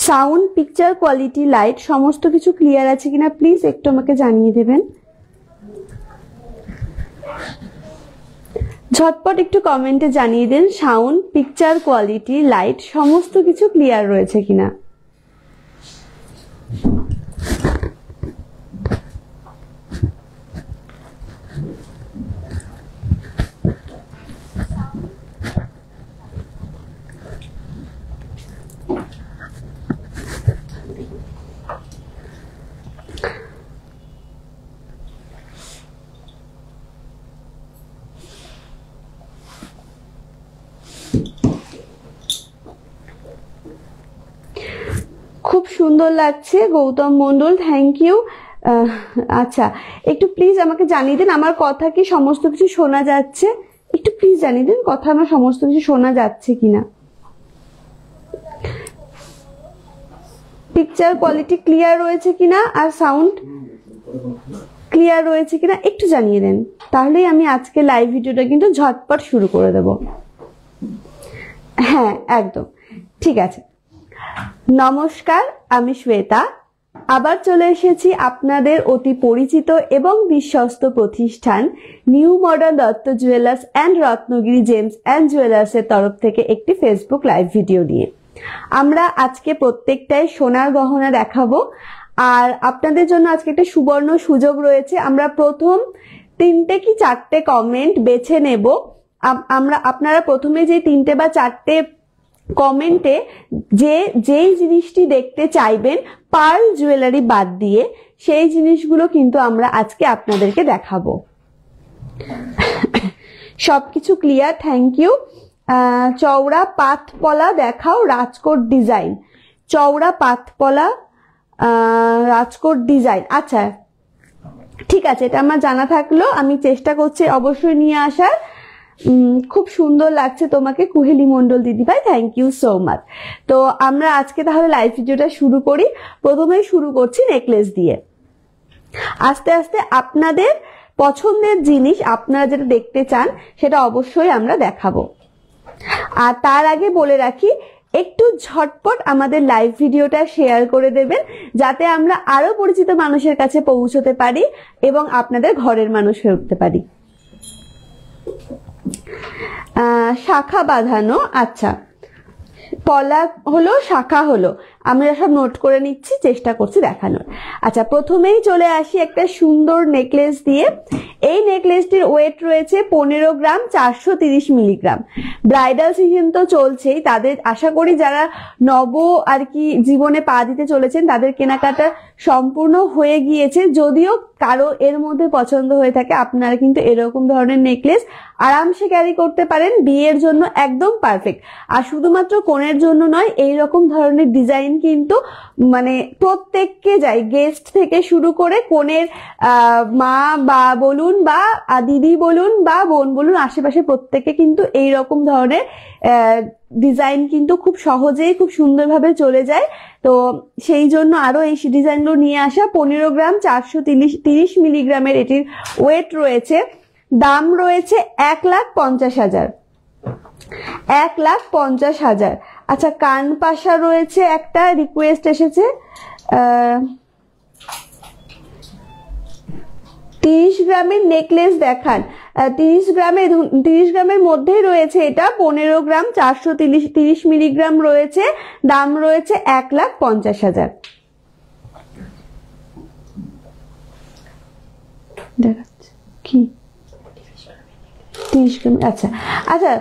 Sound, picture quality, light সমস্ত কিছু clear আছে কিনা প্লিজ একটু আমাকে জানিয়ে দেবেন। ঝটপট একটু কমেন্টে জানিয়ে দেন সাউন্ড, পিকচার কোয়ালিটি, লাইট সমস্ত কিছু ক্লিয়ার রয়েছে কিনা। খুব সুন্দর লাগছে গৌতম মন্ডল, থ্যাংক ইউ। আচ্ছা একটু প্লিজ আমাকে জানিয়ে দিন আমার কথা কি সমস্ত কিছু শোনা যাচ্ছে, একটু প্লিজ জানিয়ে দিন কথা আমার সমস্ত কিছু শোনা যাচ্ছে কিনা। পিকচার কোয়ালিটি ক্লিয়ার রয়েছে কিনা আর সাউন্ড ক্লিয়ার রয়েছে কিনা একটু জানিয়ে দেন, তাহলেই আমি আজকে লাইভ ভিডিওটা কিন্তু ঝটপট শুরু করে দেব। হ্যাঁ একদম ঠিক আছে। নমস্কার, আমি শ্বেতা, আবার চলে এসেছি আপনাদের অতি পরিচিত এবং বিশ্বস্ত প্রতিষ্ঠান new modern Dutta jewellers and Ratnagiri James and jewellers এর তরফ থেকে একটি ফেসবুক লাইভ ভিডিও নিয়ে। আমরা আজকে প্রত্যেকটাই সোনার গহনা দেখাবো, আর আপনাদের জন্য আজকে একটা সুবর্ণ সুযোগ রয়েছে। আমরা প্রথম 3টে কি 4টে কমেন্ট বেছে নেব। আপনারা প্রথমে যে 3টে বা 4টে কমেন্টে যেই জিনিসটি দেখতে চাইবেন পার্ল জুয়েলারি বাদ দিয়ে, সেই জিনিসগুলো কিন্তু আমরা আজকে আপনাদেরকে দেখাবো। সবকিছু ক্লিয়ার, থ্যাংক ইউ। চওড়া পাতপলা দেখাও, রাজকোট ডিজাইন, চওড়া পাতপলা রাজকোট ডিজাইন। আচ্ছা ঠিক আছে, এটা আমার জানা থাকলো, আমি চেষ্টা করছি অবশ্যই নিয়ে আসার। খুব সুন্দর লাগছে তোমাকে কুহেলি মন্ডল দিদিভাই, থ্যাংক ইউ সো মাচ। তো আমরা আজকে তাহলে লাইভ ভিডিওটা শুরু করি। প্রথমেই শুরু করছি নেকলেস দিয়ে। আস্তে আস্তে আপনাদের পছন্দের জিনিস আপনারা যেটা দেখতে চান সেটা অবশ্যই আমরা দেখাবো। আর তার আগে বলে রাখি একটু ঝটপট আমাদের লাইভ ভিডিওটা শেয়ার করে দেবেন, যাতে আমরা আরো পরিচিত মানুষের কাছে পৌঁছতে পারি এবং আপনাদের ঘরের মানুষ হয়ে উঠতে পারি। শাখা বাঁধানো, আচ্ছা পলা হলো, শাখা হলো, আমরা সব নোট করে নিচ্ছি, চেষ্টা করছি দেখানোর। আচ্ছা প্রথমেই চলে আসি একটা সুন্দর নেকলেস দিয়ে। এই নেকলেসটির ওয়েট রয়েছে 15 গ্রাম 430 মিলিগ্রাম। ব্রাইডাল সিজন তো চলছেই, তাদের আশা করি যারা নব আর কি জীবনে পা দিতে চলেছেন তাদের কেনাকাটা সম্পূর্ণ হয়ে গিয়েছে। যদিও কারো এর মধ্যে পছন্দ হয়ে থাকে, আপনারা কিন্তু এরকম ধরনের নেকলেস আরামসে ক্যারি করতে পারেন, বিয়ের জন্য একদম পারফেক্ট। আর শুধুমাত্র কনের জন্য নয়, এই রকম ধরনের ডিজাইন কিন্তু মানে প্রত্যেককে যায়, গেস্ট থেকে শুরু করে কনের মা বা বলুন বা দিদি বলুন বা বোন বলুন, আশেপাশে প্রত্যেকে কিন্তু এই রকম ধরনের ডিজাইন কিন্তু খুব সহজেই খুব সুন্দরভাবে চলে যায়। তো সেই জন্য আরো এই ডিজাইনগুলো নিয়ে আসা। 15 গ্রাম 430 মিলিগ্রামের এটির ওয়েট রয়েছে। দাম রয়েছে 1,50,000, 1,50,000। আচ্ছা কান পাশা রয়েছে, একটা রিকোয়েস্ট এসেছে 30 গ্রামের নেকলেস দেখান। 30 গ্রামের মধ্যেই রয়েছে এটা, 15 গ্রাম 430 মিলিগ্রাম রয়েছে, দাম রয়েছে 1,50,000। দেখাচ্ছে কি 30 গ্রাম। আচ্ছা আচ্ছা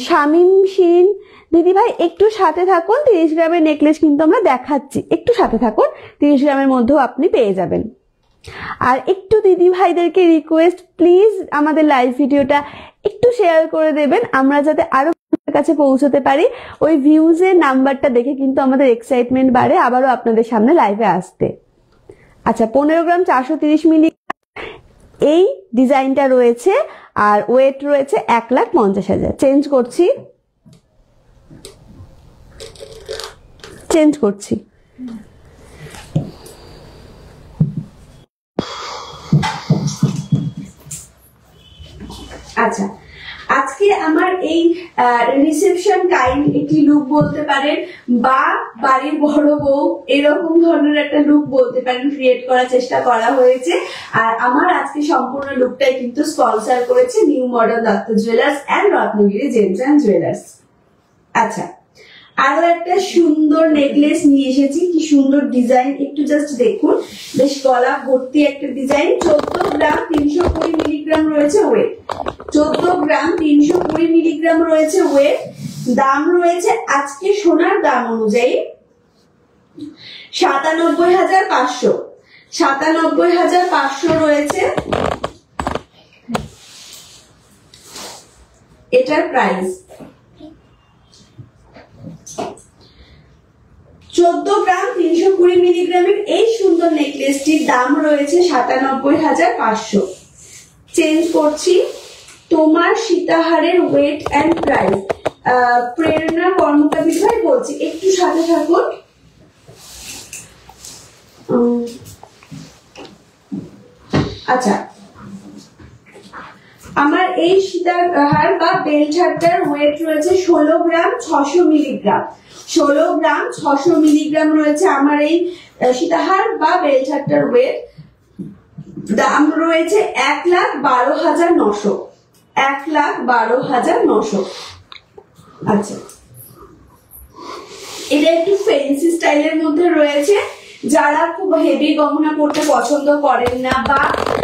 শামিম শিন দিদি ভাই একটু সাথে থাকুন, 30 গ্রামের নেকলেস কিন্তু আমরা দেখাচ্ছি, একটু সাথে থাকুন, 30 গ্রামের মধ্যেও আপনি পেয়ে যাবেন। আর একটু দিদি ভাইদেরকে রিকোয়েস্ট, প্লিজ আমাদের লাইভ ভিডিওটা একটু শেয়ার করে দেবেন, আমরা যাতে আরো কাছে পৌঁছতে পারি। ওই ভিউজের নাম্বারটা দেখে কিন্তু আমাদের এক্সাইটমেন্ট বাড়ে আবারও আপনাদের সামনে লাইভে আসতে। আচ্ছা 15 গ্রাম 430 মিলি এই ডিজাইনটা রয়েছে আর ওয়েট রয়েছে 1,50,000। চেঞ্জ করছি, চেঞ্জ করছি। আচ্ছা, আজকে আমার এই রিসেপশন কাইন্ড একটি লুক বলতে পারেন, বা বাড়ির বড় বউ এরকম ধরনের একটা লুক বলতে পারেন, ক্রিয়েট করার চেষ্টা করা হয়েছে। আর আমার আজকে সম্পূর্ণ লুকটাই কিন্তু স্পন্সর করেছে new modern Dutta jewellers and Ratnagiri gems and jewellers. আচ্ছা, আরো একটা সুন্দর নেকলেস নিয়ে এসেছি, কি সুন্দর ডিজাইন, একটু জাস্ট দেখুন, বেশ গলা ভর্তি একটা ডিজাইন। 14 গ্রাম 320 মিলিগ্রাম রয়েছে ওয়েট, 14 গ্রাম 320 মিলিগ্রাম রয়েছে ওয়েট। দাম রয়েছে আজকে সোনার দাম অনুযায়ী 97,500, 97,500 রয়েছে এটার প্রাইস। 14 গ্রাম 320 মিলিগ্রামের এই সুন্দর নেকলেসটির দাম রয়েছে 97,500। চেঞ্জ করছি। তোমার সীতাহারের ওয়েট এন্ড প্রাইস প্রেরণা কর্মকার বিষয় বলছি, একটু সাথে থাকুন। আচ্ছা, আমার এই সীতাহার বা বেল্ট হারটার ওয়েট রয়েছে 16 গ্রাম 600 মিলিগ্রাম, 16 গ্রাম 600 মিলিগ্রাম রয়েছে আমার এই সীতাহার বা বেল্ট হারটার ওয়েট। দাম রয়েছে 1,12,900, 1,12,900। আচ্ছা, এটা একটু ফ্যান্সি স্টাইলের মধ্যে রয়েছে। যারা খুব হেভি গহনা পড়তে পছন্দ করেন না বা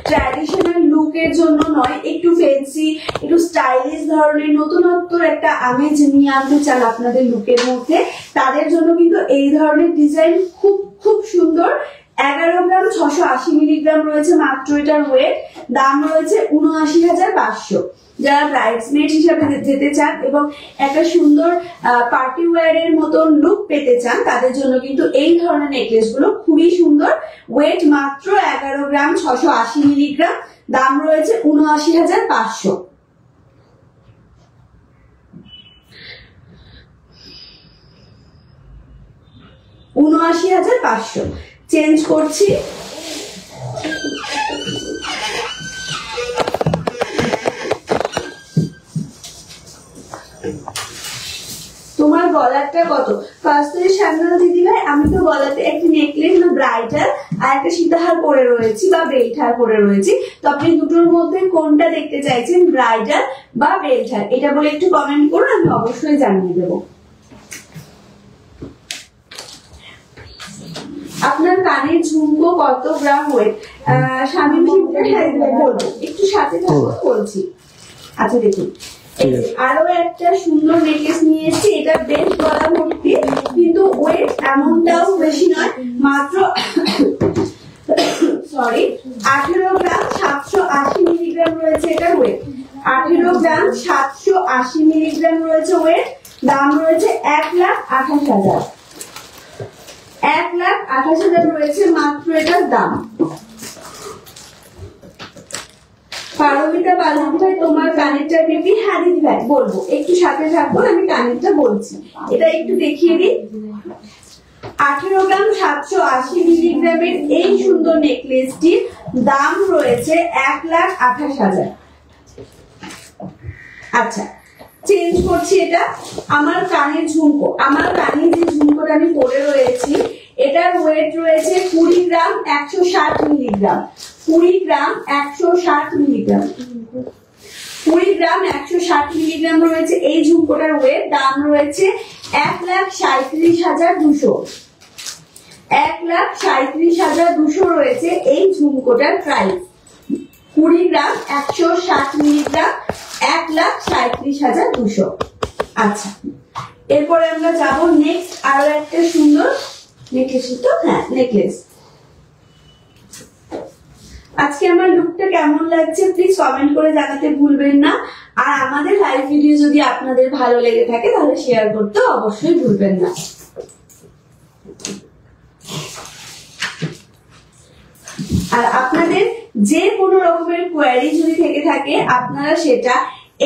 ট্র্যাডিশনাল লুকের জন্য নয়, একটু ফ্যান্সি একটু স্টাইলিশ ধরনের নতুনত্বর একটা আমেজ নিয়ে আনতে চান আপনাদের লুকের মধ্যে, তাদের জন্য কিন্তু এই ধরনের ডিজাইন খুব খুব সুন্দর। 11 গ্রাম 680 মিলিগ্রাম রয়েছে মাত্র এটার ওয়েট। দাম রয়েছে 79,500। যারা ব্রাইডসমেড হিসাবে যেতে চান এবং একটা সুন্দর পার্টি ওয়্যারের মতন লুক পেতে চান, তাদের জন্য কিন্তু এই ধরনের নেকলেস গুলো খুবই সুন্দর। ওয়েট মাত্র 11 গ্রাম 680 মিলিগ্রাম। দাম রয়েছে 79,500। চেঞ্জ করছি। তোমার গলাটা কত? ফার্স্টে শ্যামল দিদি ভাই, আমি তো গলাতে একটা নেকলেস বা ব্রাইডাল আর একটা সীতাহার পরে রয়েছি বা বেল্ট হার পরে রয়েছি, তো আপনি দুটোর মধ্যে কোনটা দেখতে চাইছেন, ব্রাইডাল বা বেল্ট হার, এটা বলে একটু কমেন্ট করুন, আমি অবশ্যই জানিয়ে দেবো। আপনার কানের ঝুমকো কত গ্রাম ওয়েট? স্বামী বলবো, একটু সাথে থাকুন বলছি। আচ্ছা দেখুন, আরো একটা সুন্দর নেকলেস নিয়ে এসেছি, এটা বেশ গলা ভর্তি, কিন্তু ওয়েট এমনটাও বেশি নয়, মাত্র 18 গ্রাম 780 মিলিগ্রাম রয়েছে এটার ওয়েট। 18 গ্রাম 780 মিলিগ্রাম রয়েছে ওয়েট। দাম রয়েছে 1,28,000, 1,28,000 রয়েছে মাত্র এটার দাম। পারমিতা বালক ভাই, তোমার কানেরটা বেবি? হ্যাঁ দিদি ভাই বলবো, একটু সাথে থাকবো, আমি কানেরটা বলছি, এটা একটু দেখিয়ে দিই। 18 গ্রাম 780 মিলিগ্রামের এই সুন্দর নেকলেসটির দাম রয়েছে 1,28,000। আচ্ছা, চেঞ্জ করছি। এটা আমার কানের ঝুমকো, আমার কানে যে ঝুমকোটা আমি পরে রয়েছি, এটার ওয়েট রয়েছে 20 গ্রাম 160 মিলিগ্রাম, 20 গ্রাম 160 মিলিগ্রাম, 20 গ্রাম 160 মিলিগ্রাম রয়েছে এই ঝুমকোটার ওয়েট। দাম রয়েছে 1,37,200, 1,37,200 রয়েছে এই ঝুমকোটার প্রাইস। 20 গ্রাম 160 মিলিগ্রাম, 1,37,200। আচ্ছা, এরপরে আমরা যাব নেক্সট আরো একটা সুন্দর নেকলেস। তো হ্যাঁ, নেকলেস। আজকে আমার লুকটা কেমন লাগছে প্লিজ কমেন্ট করে জানাতে ভুলবেন না। আর আমাদের লাইভ ভিডিও যদি আপনাদের ভালো লেগে থাকে তাহলে শেয়ার করতে অবশ্যই ভুলবেন না। আর আপনাদের যে কোনো রকমের কোয়ারি যদি থেকে থাকে আপনারা সেটা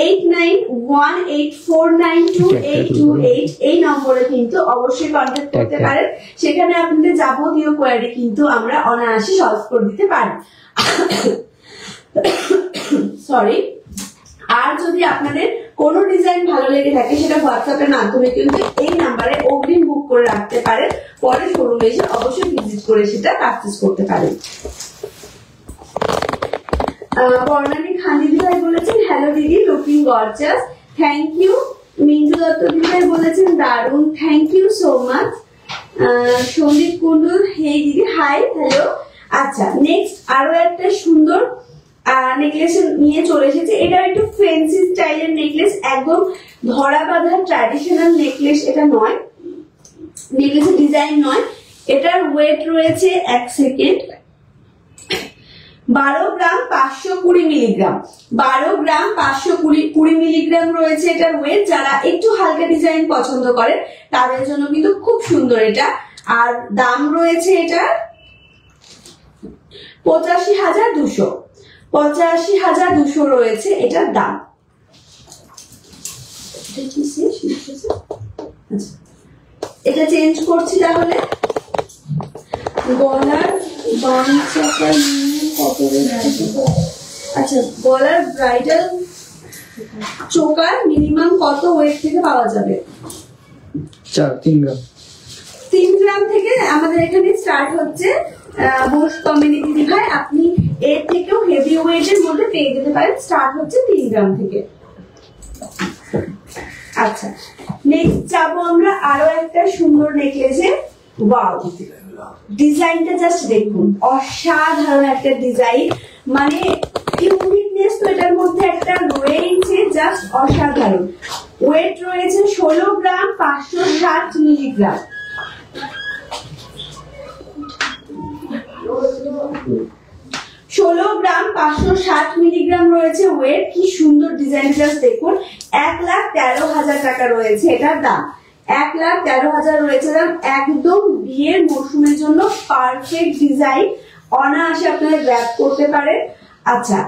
8918492828 এই নম্বরে কিন্তু অবশ্যই কন্ট্যাক্ট করতে পারেন। সেখানে আপনাদের যাবতীয় কোয়ারি কিন্তু আমরা অনায়াসে সলভ করে দিতে পারি। সরি। আর যদি আপনাদের কোনো ডিজাইন ভালো লেগে থাকে সেটা হোয়াটসঅ্যাপের মাধ্যমে কিন্তু এই নাম্বারে অগ্রিম বুক করে রাখতে পারেন, পরে শোরুমে এসে অবশ্যই ভিজিট করে সেটা পারচেজ করতে পারেন। বর্ণালী খান দিদি ভাই বলেছেন হ্যালো দিদি, looking gorgeous, thank you. Mintu Dutta দিদি ভাই বলেছেন দারুন, thank you so much. Sandeep Kundu hey দিদি হাই, হ্যালো। আচ্ছা, নেক্সট আরো একটা সুন্দর নেকলেস নিয়ে চলে এসেছে। এটা একটু ফ্যান্সি স্টাইলের নেকলেস, একদম ধরা বাঁধা ট্র্যাডিশনাল নেকলেস এটা নয়, নেকলেসের ডিজাইন নয়। এটার ওয়েট রয়েছে 1 সেকেন্ড 12 গ্রাম 520 মিলিগ্রাম, 12 গ্রাম 520 মিলিগ্রাম রয়েছে এটার ওয়েট। যারা একটু হালকা ডিজাইন পছন্দ করে তাদের জন্য কিন্তু খুব সুন্দর এটা। আর দাম রয়েছে এটা 85,200, 85,200 রয়েছে এটার দাম। এটা চেঞ্জ করছি তাহলে। গলার আচ্ছা, গলার ব্রাইডাল চোকার মিনিমাম কত ওয়েট থেকে পাওয়া যাবে? 3 গ্রাম। 3 গ্রাম থেকে আমাদের এখানে স্টার্ট হচ্ছে। মোস্ট কমিউনিটি ভাই আপনি এর থেকেও হেভি ওয়েটের মধ্যে পেয়ে যেতে পারেন, স্টার্ট হচ্ছে 3 গ্রাম থেকে। আচ্ছা, নেক্সট যাবো আমরা আরো একটা সুন্দর নেকলেসে। ওয়াও, ডিজাইনটা জাস্ট দেখুন, অসাধারণ একটা ডিজাইন, মানে ইউনিকনেস তো এটার মধ্যে একটা রয়েছে, জাস্ট অসাধারণ। ওয়েট রয়েছে 16 গ্রাম 560 মিলিগ্রাম, 16 গ্রাম 560 মিলিগ্রাম রয়েছে ওয়েট। কি সুন্দর ডিজাইন, জাস্ট দেখুন। 1,13,000 টাকা রয়েছে এটার দাম, 1,13,000 রয়েছে দাম। একদম বিয়ের মৌসুমের জন্য পারফেক্ট ডিজাইন, অনায়াসে আপনারা গ্র্যাব করতে পারেন। আচ্ছা,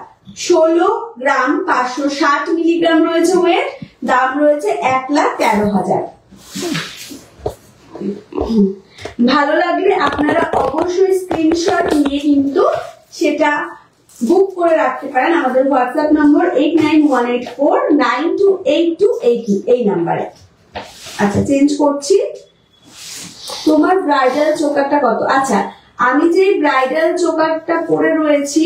16 গ্রাম 560 মিলিগ্রাম রয়েছে ওয়েট, দাম রয়েছে 1,13,000। ভালো লাগলে আপনারা অবশ্যই স্ক্রিনশট নিয়ে কিন্তু সেটা বুক করে রাখতে পারেন আমাদের হোয়াটসঅ্যাপ নম্বর 8918492828 এই নাম্বারে। আচ্ছা, চেঞ্জ করছি। তোমার ব্রাইডাল চোকারটা কত? আচ্ছা, আমি যে ব্রাইডাল চোকারটা পরে রয়েছি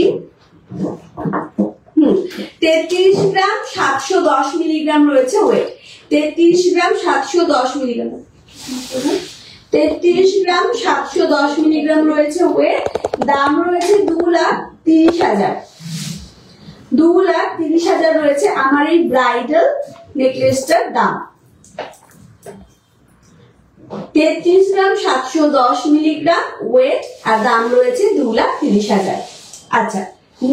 33 গ্রাম 710 মিলিগ্রাম রয়েছে ওয়েট, 33 গ্রাম 710 মিলিগ্রাম, 33 গ্রাম 710 মিলিগ্রাম রয়েছে ওয়েট। দাম রয়েছে 2,30,000, 2,30,000 রয়েছে আমার এই ব্রাইডাল নেকলেসটার দাম। 33 গ্রাম 710 মিলিগ্রাম ওয়েট, আর দাম রয়েছে 2,30,000। আচ্ছা,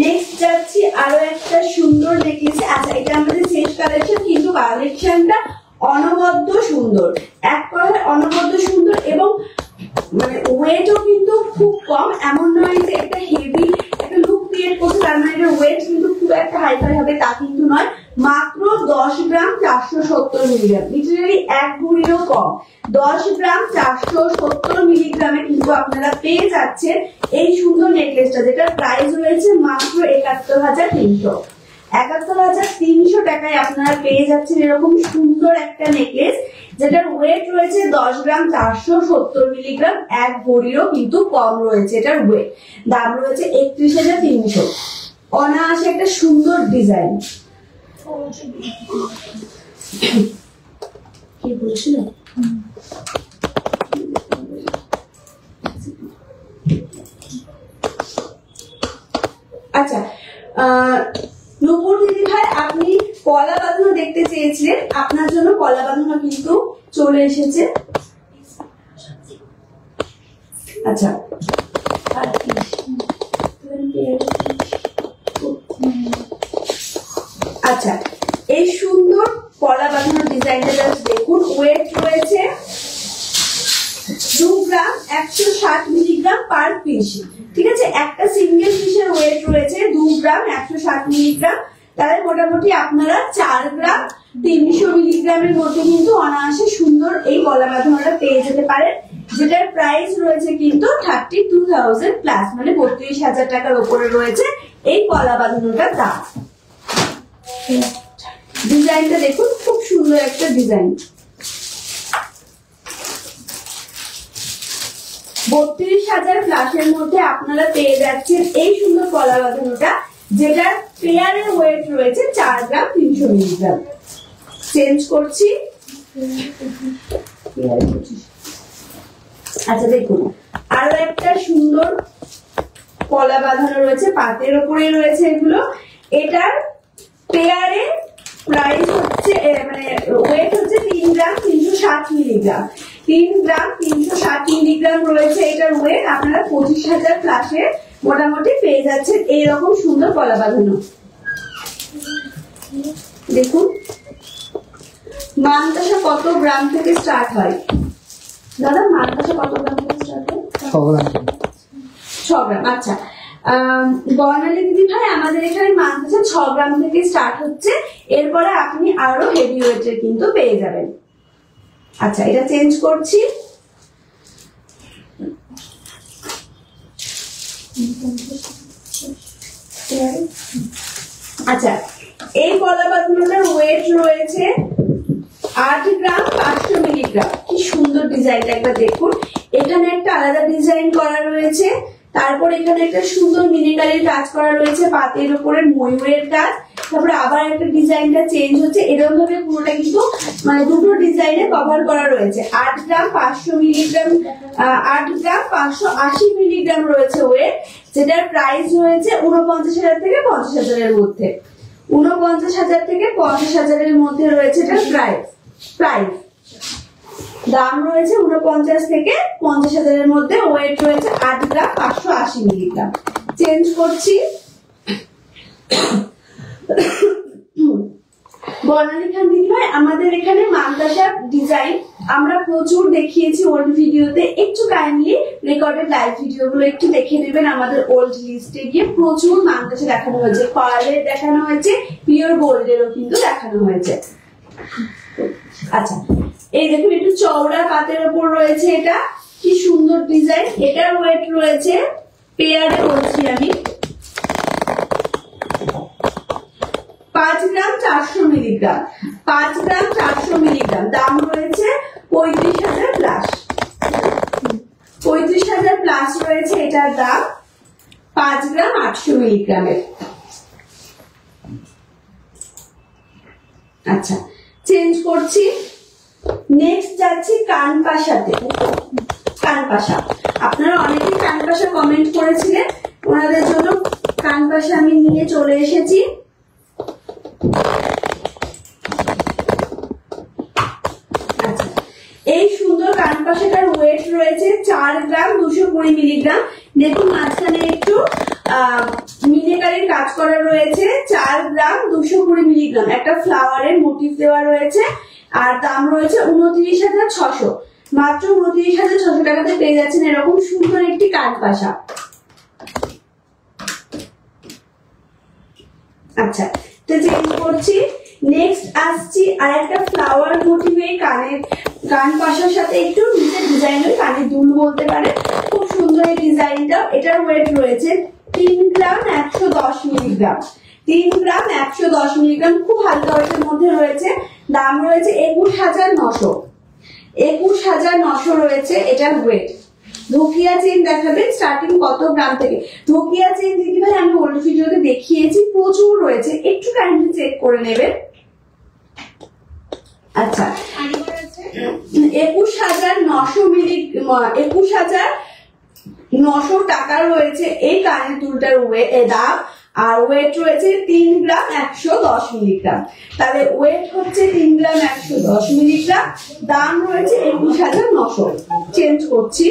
নেক্সট যাচ্ছি আরো একটা সুন্দর নেকলেসে। আচ্ছা, এটা আমাদের শেষ কালেকশন, কিন্তু কালেকশনটা অনবদ্য সুন্দর, এক কথায় অনবদ্য সুন্দর, এবং মানে ওয়েটও কিন্তু খুব কম। এমন নয় যে একটা হেভি একটা লুক ক্রিয়েট করছে তার মানে এটার ওয়েট কিন্তু খুব একটা হাইফাই হবে, তা কিন্তু নয়। মাত্র 10 গ্রাম 470 মিলিগ্রাম, লিটারালি 1 ভরিরও কম। 10 গ্রাম 470 মিলিগ্রামে কিন্তু আপনারা পেয়ে যাচ্ছেন এই সুন্দর নেকলেসটা, যেটার প্রাইস রয়েছে মাত্র 71,300। 71,300 টাকায় আপনারা পেয়ে যাচ্ছেন এরকম সুন্দর একটা নেকলেস, যেটার ওয়েট রয়েছে 10 গ্রাম 470 মিলিগ্রাম, 1 ভরিরও কিন্তু কম রয়েছে এটার ওয়েট। দাম রয়েছে 31,300। অনায়াসে একটা সুন্দর ডিজাইন। কি বলছিল? আচ্ছা, নূপুর দিদি ভাই আপনি কলা বাঁধানো দেখতে চেয়েছিলেন, আপনার জন্য কলা বাঁধানো কিন্তু চলে এসেছে। আচ্ছা, আচ্ছা, এই সুন্দর কলা বাঁধানো ডিজাইনটা জাস্ট দেখুন। ওয়েট রয়েছে 2 গ্রাম 160 মিলিগ্রাম পার পিস, ঠিক আছে, একটা সিঙ্গেল পিসের ওয়েট রয়েছে 2 গ্রাম 160 মিলিগ্রাম, তাহলে মোটামুটি আপনারা 4 গ্রাম 300 মিলিগ্রামের মধ্যে কিন্তু অনায়াসে সুন্দর এই গলা বাঁধানোটা পেয়ে যেতে পারেন, যেটার প্রাইস রয়েছে কিন্তু 32,000 প্লাস, মানে 32,000 টাকার উপরে রয়েছে এই গলা বাঁধানোটার দাম। ডিজাইনটা দেখুন, খুব সুন্দর একটা ডিজাইন। 32,000 প্লাসের মধ্যে আপনারা পেয়ে যাচ্ছেন এই সুন্দর গলা বাঁধানোটা, যেটার পেয়ারের ওয়েট রয়েছে 4 গ্রাম 300 মিলিগ্রাম। চেঞ্জ করছি। আচ্ছা দেখুন, আরো একটা সুন্দর গলা বাঁধানো রয়েছে, পাতের ওপরে রয়েছে এগুলো। এটার পেয়ারে প্রাইস হচ্ছে মানে ওয়েট হচ্ছে 3 গ্রাম 360 মিলিগ্রাম। 3 গ্রাম 360 মিলিগ্রাম রয়েছে এটার ওয়েট। আপনারা 25,000 প্লাসে মোটামুটি পেয়ে যাচ্ছেন এইরকম সুন্দর গলা বাঁধানো। দেখুন মানতাসা কত গ্রাম থেকে স্টার্ট হয় দাদা? মানতাসা কত গ্রাম থেকে স্টার্ট হয়? 6 গ্রাম। আচ্ছা বর্ণালী দিদি ভাই, আমাদের এখানে মানতাসা 6 গ্রাম থেকে স্টার্ট হচ্ছে, এরপরে আপনি আরো হেভি ওয়েটের কিন্তু পেয়ে যাবেন। আচ্ছা এটা চেঞ্জ করছি। আচ্ছা এই গলা বাঁধানোটার ওয়েট রয়েছে 8 গ্রাম 500 মিলিগ্রাম। কি সুন্দর ডিজাইনটা একবার দেখুন, এখানে একটা আলাদা ডিজাইন করা রয়েছে, তারপর এখানে একটা সুন্দর মিনিকারির কাজ করা রয়েছে, পাতের উপরে ময়ূরের কাজ, তারপরে আবার একটা ডিজাইনটা চেঞ্জ হচ্ছে, এরকম ভাবে পুরোটা কিন্তু মানে দুটো ডিজাইনে কভার করা রয়েছে। 8 গ্রাম 500 মিলিগ্রাম 8 গ্রাম 580 মিলিগ্রাম রয়েছে ওয়েট, যেটার প্রাইস রয়েছে 49,000 থেকে 50,000 এর মধ্যে। 49,000 থেকে 50,000 এর মধ্যে রয়েছে এটার প্রাইস। দাম রয়েছে 49 থেকে 50,000 এর মধ্যে, ওয়েট রয়েছে 8 গ্রাম 580 মিলিগ্রাম। চেঞ্জ করছি। বর্ণালী খান দিদি ভাই, আমাদের এখানে মানতাসার ডিজাইন আমরা প্রচুর দেখিয়েছি ওল্ড ভিডিওতে, একটু কাইন্ডলি রেকর্ডেড লাইভ ভিডিও গুলো একটু দেখে নেবেন। আমাদের ওল্ড লিস্টে গিয়ে প্রচুর মানতাসা দেখানো হয়েছে, পার্লের দেখানো হয়েছে, পিওর গোল্ডেরও কিন্তু দেখানো হয়েছে। আচ্ছা এই দেখুন একটু চওড়া পাতের উপর রয়েছে, এটা কি সুন্দর ডিজাইন। এটার ওয়েট রয়েছে পেয়ারে বলছি আমি 5 গ্রাম 400 মিলিগ্রাম। 5 গ্রাম 400 মিলিগ্রাম, দাম রয়েছে 35,000 প্লাস। 35,000 প্লাস রয়েছে এটার দাম, 5 গ্রাম 800 মিলিগ্রামের। আচ্ছা চেঞ্জ করছি। নেক্সট যাচ্ছি কানপাশাতে। কানপাশা, আপনারা অনেকেই কানপাশা কমেন্ট করেছিলেন, ওনাদের জন্য কানপাশা আমি নিয়ে চলে এসেছি। আচ্ছা এই সুন্দর কানপাশাটার ওয়েট রয়েছে 4 গ্রাম 220 মিলিগ্রাম। দেখুন মাঝখানে একটু মিনিকারির কাজ করা রয়েছে, 4 গ্রাম 220 মিলিগ্রাম, একটা ফ্লাওয়ারের মোটিভ দেওয়া রয়েছে, আর দাম রয়েছে 29,600। মাত্র 29,600 টাকাতে পেয়ে যাচ্ছেন এরকম সুন্দর একটি কানপাশা। আচ্ছা তো চেঞ্জ করছি। নেক্সট আসছি আর একটা ফ্লাওয়ার মোটিভে কানপাশার সাথে একটু নিচের ডিজাইনের কানের দুল বলতে পারে, খুব সুন্দর এই ডিজাইনটা। এটার ওয়েট রয়েছে 3 গ্রাম 110 মিলিগ্রাম। 3 গ্রাম 110 মিলিগ্রাম, খুব হালকা ওয়েটের মধ্যে রয়েছে। দাম রয়েছে 21,900। 21,900 রয়েছে এটার ওয়েট। ধোকিয়া চেন দেখাবেন স্টার্টিং কত গ্রাম থেকে? ধোকিয়া চেন দিদি ভাই আমি ওল্ড ভিডিওতে দেখিয়েছি, প্রচুর রয়েছে, একটু কাইন্ডলি চেক করে নেবেন। আচ্ছা 21,900 21,900 টাকা রয়েছে এই কানের দুলটার দাম, আর ওয়েট রয়েছে 3 গ্রাম 110 মিলিগ্রাম। তাহলে ওয়েট হচ্ছে 3 গ্রাম 110 মিলিগ্রাম, দাম রয়েছে 21,900। চেঞ্জ করছি।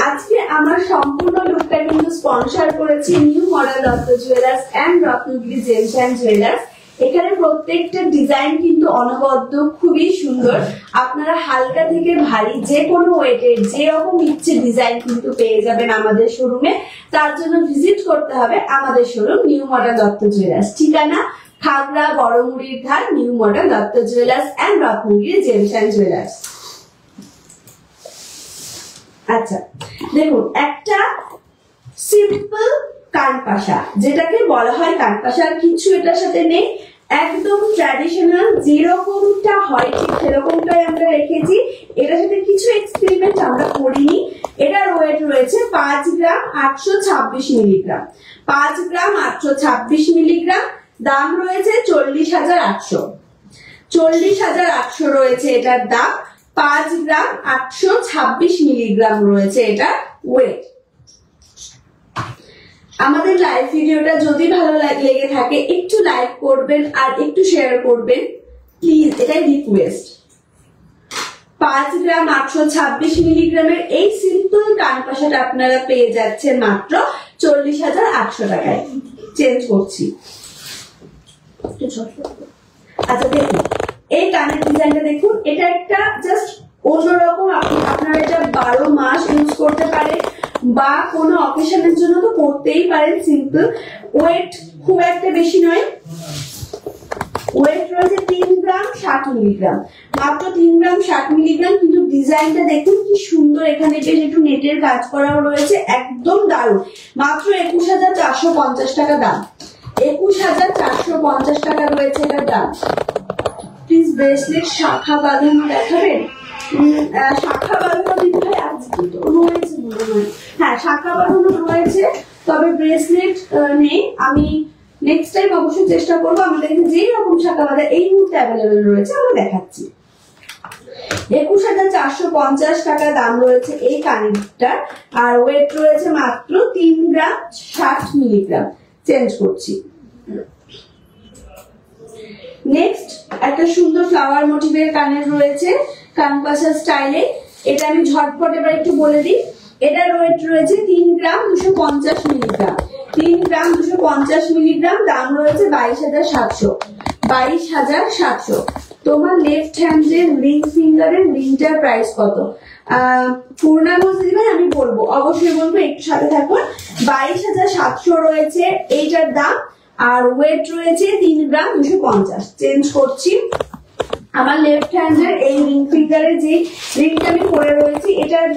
আজকে আমার সম্পূর্ণ লুকটা কিন্তু স্পন্সর করেছে new model Dutta jewellers and Ratnagiri gems and jewellers. এখানে প্রত্যেকটা ডিজাইন কিন্তু অনবদ্য, খুবই সুন্দর। আপনারা হালকা থেকে ভারী যে কোনো ওয়েটের যে রকম ইচ্ছে ডিজাইন কিন্তু পেয়ে যাবেন আমাদের শোরুমে। তার জন্য ভিজিট করতে হবে আমাদের showroom new model Dutta jewellers, ঠিকানা খাগড়া বড়মুড়ির ধার, new model Dutta jewellers and Ratnagiri gems and jewellers. আচ্ছা দেখুন, একটা সিম্পল কানপাশা, যেটাকে বলা হয় কানপাশা, কিছু এটার সাথে নেই, একদম ট্র্যাডিশনাল যেরকমটা হয় ঠিক সেরকমটাই আমরা রেখেছি। এটার সাথে কিছু এক্সপেরিমেন্ট আমরা করিনি। এটার ওয়েট রয়েছে 5 গ্রাম 826 মিলিগ্রাম, 5 গ্রাম 826 মিলিগ্রাম। দাম রয়েছে 40,800, 40,800 রয়েছে এটার দাম। 5 গ্রাম 826 মিলিগ্রাম রয়েছে এটা ওয়েট। আমাদের লাইভ ভিডিওটা যদি ভালো লেগে থাকে একটু লাইক করবেন আর একটু শেয়ার করবেন প্লিজ, এটাই রিকোয়েস্ট। 5 গ্রাম 826 মিলিগ্রামের এই সিম্পল কানপাশাটা আপনারা পেয়ে যাচ্ছেন মাত্র 40,800 টাকায়। চেঞ্জ করছি। আচ্ছা দেখুন, এই কানের ডিজাইনটা দেখুন, এটা একটা জাস্ট অন্যরকম। আপনারা এটা 12 মাস ইউজ করতে পারেন বা কোনো অকেশনের জন্য তো করতেই পারেন। সিম্পল, ওয়েট খুব একটা বেশি নয়, ওয়েট রয়েছে 3 গ্রাম 60 মিলিগ্রাম, মাত্র 3 গ্রাম 60 মিলিগ্রাম। কিন্তু ডিজাইনটা দেখুন কি সুন্দর, এখানে বেশ একটু নেটের কাজ করাও রয়েছে, একদম দারুণ। মাত্র 21,450 টাকা দাম, 21,450 টাকা রয়েছে এটার দাম। প্লিজ ব্রেসলেট শাখা বাঁধানো দেখাবেন? শাখা বাঁধানো দিতে হয় আজকে তো রয়েছে মনে হয়, হ্যাঁ শাখা বাঁধানো রয়েছে, তবে ব্রেসলেট নেই। আমি নেক্সট টাইম অবশ্যই চেষ্টা করবো। আমাদের যেই রকম শাখা বাঁধা এই মুহূর্তে অ্যাভেলেবেল রয়েছে আমরা দেখাচ্ছি। 21,450 টাকা দাম রয়েছে এই কানেরটা, আর ওয়েট রয়েছে মাত্র 3 গ্রাম 60 মিলিগ্রাম। চেঞ্জ করছি। নেক্সট একটা সুন্দর ফ্লাওয়ার মোটিভের কানের রয়েছে কানপাশা স্টাইলে। এটা আমি ঝটপট এবার একটু বলে দিই। এটার ওয়েট রয়েছে 3 গ্রাম 250 মিলিগ্রাম, 3 গ্রাম 250 মিলিগ্রাম। দাম রয়েছে 22,700, 22,700। তোমার লেফট হ্যান্ডের রিং ফিঙ্গারের রিংটার প্রাইস কত? পূর্ণাঙ্গ দিবেন আমি বলবো, অবশ্যই বলবো, একটু সাথে থাকুন। 22,700 রয়েছে এইটার দাম, আর ওয়েট রয়েছে 3 গ্রাম 250। চেঞ্জ করছি। আমার লেফট হ্যান্ডের এই রিং ফিঙ্গারের যে রিংটা আমি পরে রয়েছি, এটার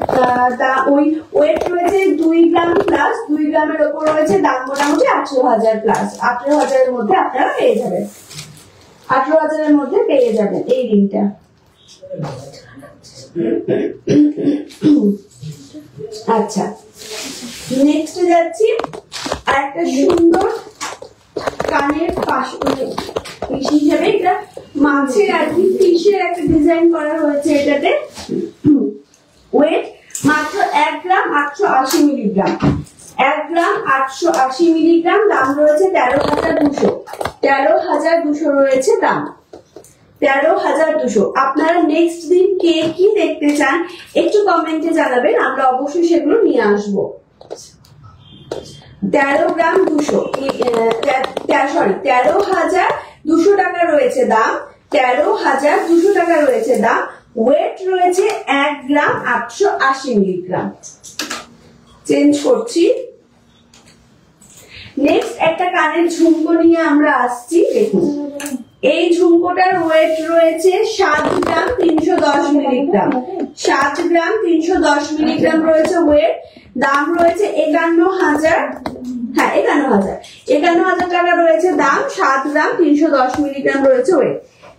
ওই ওয়েট রয়েছে 2 গ্রাম প্লাস, 2 গ্রামের ওপর রয়েছে। দাম মোটামুটি 18,000 প্লাস, 18,000 এর মধ্যে আপনারা পেয়ে যাবেন, 18,000 এর মধ্যে পেয়ে যাবেন এই রিংটা। আচ্ছা নেক্সট যাচ্ছি। আর একটা সুন্দর কানের পাশে হিসেবে এটা মাছের আর কি ফিশের একটা ডিজাইন করা হয়েছে। এটাতে ওয়েট মাত্র 1 গ্রাম 880 মিলিগ্রাম, 1 গ্রাম 880 মিলিগ্রাম। দাম রয়েছে 13,200, 13,200 রয়েছে দাম, 13,200। আপনারা নেক্সট দিন কে কি দেখতে চান একটু কমেন্টে জানাবেন, আমরা অবশ্যই সেগুলো নিয়ে আসবো। 13 গ্রাম 200, সরি 13,200 টাকা রয়েছে দাম, 13,200 টাকা রয়েছে দাম। ওয়েট রয়েছে 1 গ্রাম 880 মিলিগ্রাম। চেঞ্জ করছি। নেক্সট একটা কানের ঝুমকো নিয়ে আমরা আসছি। দেখুন এই ঝুমকোটার ওয়েট রয়েছে 7 গ্রাম 310 মিলিগ্রাম, 7 গ্রাম 310 মিলিগ্রাম রয়েছে ওয়েট। দাম রয়েছে 51,000, হ্যাঁ 51,000 টাকা রয়েছে দাম। 7 গ্রাম 310 মিলিগ্রাম রয়েছে ওয়েট।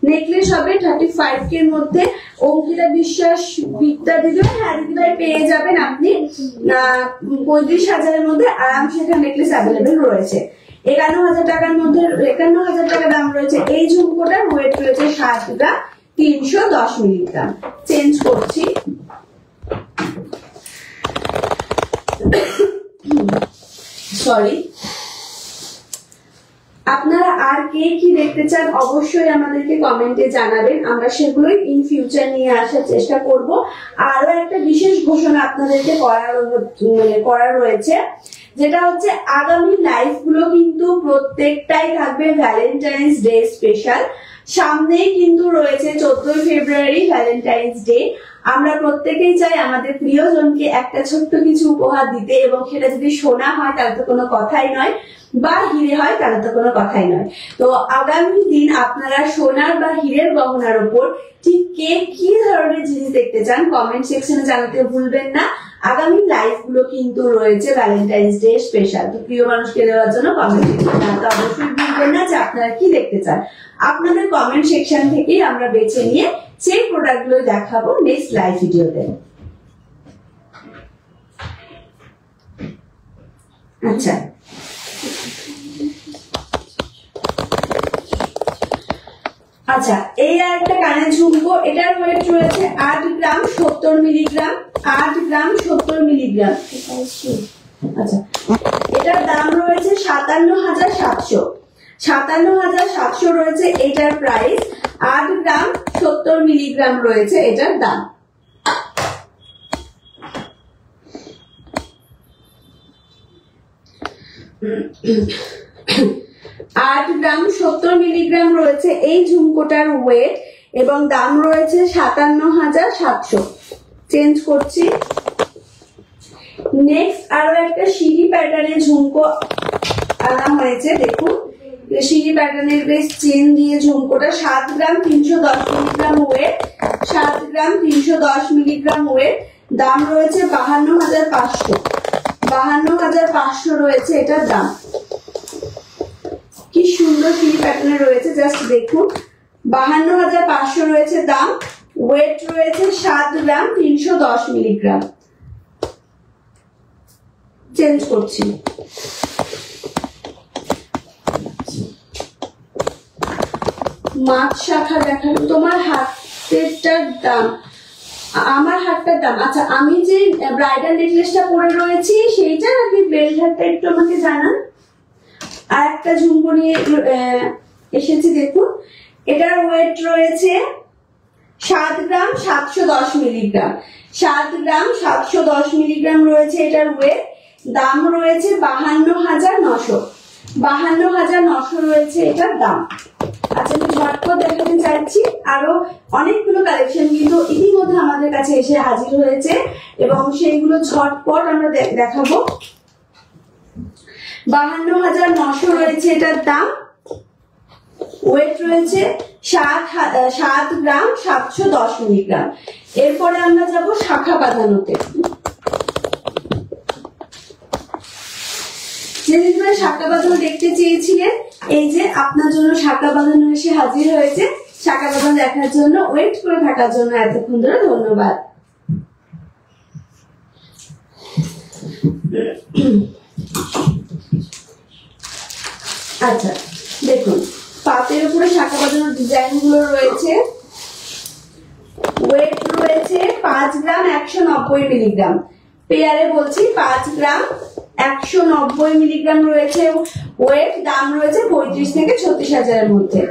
নেকলেস হবে 35K এর মধ্যে। অঙ্কিতা বিশ্বাস বিদ্যা দিদি, হ্যাঁ দিদিভাই পেয়ে যাবেন আপনি 35,000 এর মধ্যে আরামসে এখানে নেকলেস অ্যাভেলেবেল রয়েছে। 51,000 টাকার মধ্যে, 51,000 টাকা দাম রয়েছে এই ঝুমকোটার। ওয়েট রয়েছে 7 গ্রাম 310 মিলিগ্রাম। চেঞ্জ করছি। সরি। আপনারা আর কে কি দেখতে চান অবশ্যই আমাদেরকে কমেন্টে জানাবেন, আমরা সেগুলোই ইন ফিউচার নিয়ে আসার চেষ্টা করব। আরো একটা বিশেষ ঘোষণা আপনাদেরকে করার রয়েছে। যেটা হচ্ছে আগামী লাইভ গুলো কিন্তু প্রত্যেকটাই থাকবে ভ্যালেন্টাইন্স ডে স্পেশাল। সামনেই কিন্তু রয়েছে 14 ফেব্রুয়ারি ভ্যালেন্টাইন্স ডে। আমরা প্রত্যেকেই চাই আমাদের প্রিয়জনকে একটা ছোট্ট কিছু উপহার দিতে, এবং সেটা যদি সোনা হয় তাহলে তো কোনো কথাই নয়, বা হিরে হয় তাহলে তো কোনো কথাই নয়। তো আগামী দিন আপনারা সোনার বা হীরের গহনার উপর ঠিক কে কি ধরনের জিনিস দেখতে চান কমেন্ট সেকশনে জানাতে ভুলবেন না। আগামী লাইভ গুলো কিন্তু রয়েছে ভ্যালেন্টাইন্স ডে স্পেশাল। তো প্রিয় মানুষকে দেওয়ার জন্য কমেন্ট সেকশনে জানাতে অবশ্যই ভুলবেন না যে আপনারা কি দেখতে চান। আপনাদের কমেন্ট সেকশন থেকেই আমরা বেছে নিয়ে সেই প্রোডাক্ট গুলো দেখাবো নেক্সট লাইভ ভিডিওতে। আচ্ছা, আচ্ছা, এই আর একটা কানের ঝুমকো। এটার ওয়েট রয়েছে 8 গ্রাম 70 মিলিগ্রাম। 8 গ্রাম 70 মিলিগ্রাম। আচ্ছা, এটার দাম রয়েছে 57,700। 57,700 রয়েছে এটার প্রাইস। 8 গ্রাম 70 মিলিগ্রাম রয়েছে এটার দাম। আট গ্রাম 70 মিলিগ্রাম রয়েছে এই ঝুমকোটার ওয়েট, এবং দাম রয়েছে 57,700। চেঞ্জ করছি। নেক্সট আরো একটা সিঁড়ি প্যাটার্নের ঝুমকো আনা হয়েছে। দেখুন, সিঁড়ি প্যাটার্নের বেশ চেন দিয়ে ঝুমকোটা। 7 গ্রাম 310 মিলিগ্রাম ওয়েট। 7 গ্রাম 310 মিলিগ্রাম ওয়েট। দাম রয়েছে 52,500। 52,500 রয়েছে এটার দাম। কি সুন্দর সিঁড়ি প্যাটার্নে রয়েছে, জাস্ট দেখুন। 52,500 রয়েছে দাম। ওয়েট রয়েছে 7 গ্রাম 310 মিলিগ্রাম। চেঞ্জ করছি। মাছ শাখা দেখালো। তোমার হাতেরটার দাম, আমার হাতটার দাম। আচ্ছা, আমি যে ব্রাইডাল নেকলেসটা পরে রয়েছি সেইটা নাকি বেল্ট হাতটা একটু আমাকে জানান। আর একটা ঝুমকো নিয়ে এসেছি। দেখুন, এটার ওয়েট রয়েছে 7 গ্রাম 710 মিলিগ্রাম। 7 গ্রাম 710 মিলিগ্রাম রয়েছে এটার ওয়েট। দাম রয়েছে 52,900। 52,900 রয়েছে এটার দাম। আচ্ছা, আমি ঝটপট দেখাতে চাইছি। আরো অনেকগুলো কালেকশন কিন্তু ইতিমধ্যে আমাদের কাছে এসে হাজির হয়েছে, এবং সেইগুলো ঝটপট আমরা দেখাবো। 52,900 রয়েছে এটার দাম। ওয়েট রয়েছে 7 গ্রাম 710 মিলিগ্রাম। এরপরে আমরা যাব শাখা বাঁধানোতে। যেদিন ধরে শাখা বাঁধানো দেখতে চেয়েছিলেন, এই যে আপনার জন্য শাখা বাঁধানো এসে হাজির হয়েছে। শাখা বাঁধানো দেখার জন্য, ওয়েট করে থাকার জন্য এতক্ষণ ধরে ধন্যবাদ। আচ্ছা, দেখুন, পাতের উপরে শাখা বাঁধানোর ডিজাইন গুলো রয়েছে। ওয়েট রয়েছে 5 গ্রাম 190 মিলিগ্রাম। পেয়ারে বলছি 5 গ্রাম 190 মিলিগ্রাম রয়েছে ওয়েট। দাম রয়েছে 35 থেকে 36,000-এর মধ্যে।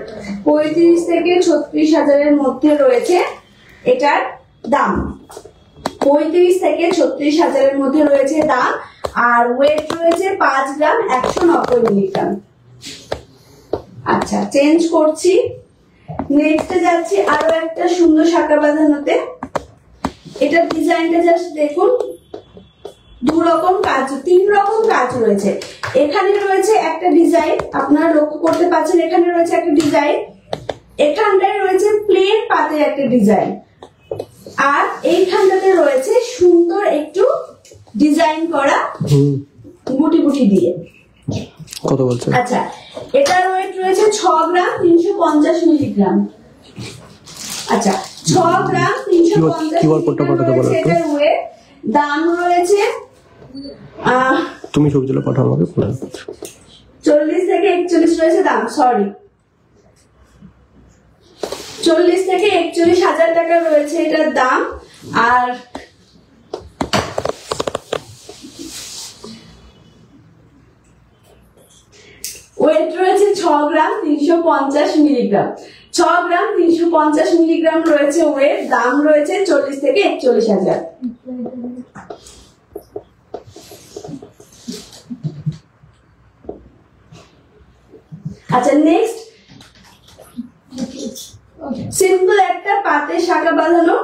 35 থেকে 36,000-এর মধ্যে রয়েছে এটার দাম। 35 থেকে 36,000-এর মধ্যে রয়েছে দাম। আর ওয়েট রয়েছে 5 গ্রাম 190 মিলিগ্রাম। আচ্ছা, চেঞ্জ করছি। নেক্সটে যাচ্ছি আরো একটা সুন্দর শাখা বাঁধানোতে। এটার ডিজাইনটা জাস্ট দেখুন। 2 রকম কাজ, 3 রকম কাজ রয়েছে। এখানে রয়েছে একটা ডিজাইন, আপনারা লক্ষ্য করতে পাচ্ছেন। এখানে রয়েছে একটা ডিজাইন, এখানটায় রয়েছে প্লেন পাতের একটা ডিজাইন, আর এইখানটাতে রয়েছে সুন্দর একটু ডিজাইন করা বুটি বুটি দিয়ে। কত বলছেন? আচ্ছা, এটার ওয়েট রয়েছে 6 গ্রাম 350 মিলিগ্রাম। আচ্ছা, 6 গ্রাম 350 মিলিগ্রাম রয়েছে এটার ওয়েট। দাম রয়েছে, তুমি ছবিগুলো পাঠাও আমাকে। 40 থেকে 41 রয়েছে দাম। সরি, 40 থেকে 41,000 টাকা রয়েছে এটার দাম। আর ওয়েট রয়েছে 6 গ্রাম 350 মিলিগ্রাম। 6 গ্রাম 350 মিলিগ্রাম রয়েছে ওয়েট। দাম রয়েছে 40 থেকে 41,000। আচ্ছা নেক্সট সিম্পল একটা পাতের শাখা বাঁধানো,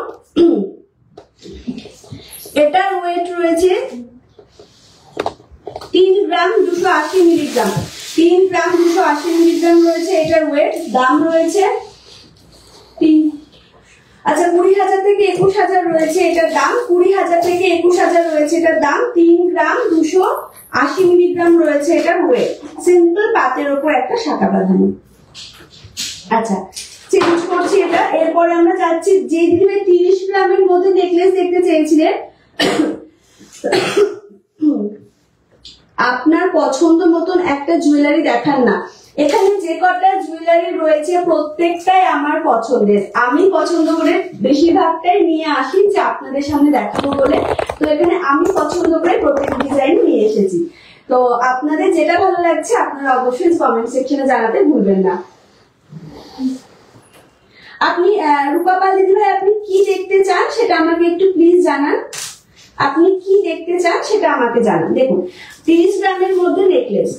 এটার ওয়েট রয়েছে 3 গ্রাম 280 মিলিগ্রাম। 3 গ্রাম 280 মিলিগ্রাম রয়েছে এটার ওয়েট। দাম রয়েছে 20,000 থেকে 21,000 রয়েছে এটার দাম। 20,000 থেকে 21,000 রয়েছে এটার দাম। 3 গ্রাম 280 মিলিগ্রাম রয়েছে এটার ওয়েট। সিম্পল পাতের উপর একটা শাখা বাঁধানো। আচ্ছা চেঞ্জ করছি এটা। এরপরে আমরা যাচ্ছি, যে দিনে 30 গ্রামের মধ্যে নেকলেস দেখতে চেয়েছিলেন, আপনার পছন্দ মতন একটা জুয়েলারি দেখান না। এখানে যে কটা জুয়েলারি রয়েছে প্রত্যেকটাই আমার পছন্দের, আমি পছন্দ করে বেশিরভাগটাই নিয়ে আসি যে আপনাদের সামনে দেখাবো বলে। তো এখানে আমি পছন্দ করে প্রত্যেক ডিজাইন নিয়ে এসেছি। তো আপনাদের যেটা ভালো লাগছে আপনারা অবশ্যই কমেন্ট সেকশনে জানাতে ভুলবেন না। আপনি রূপাপাল দিদি ভাই, আপনি কি দেখতে চান সেটা আমাকে একটু প্লিজ জানান। আপনি কি দেখতে চান সেটা আমাকে জানান। দেখুন 30 গ্রামের মধ্যে নেকলেস,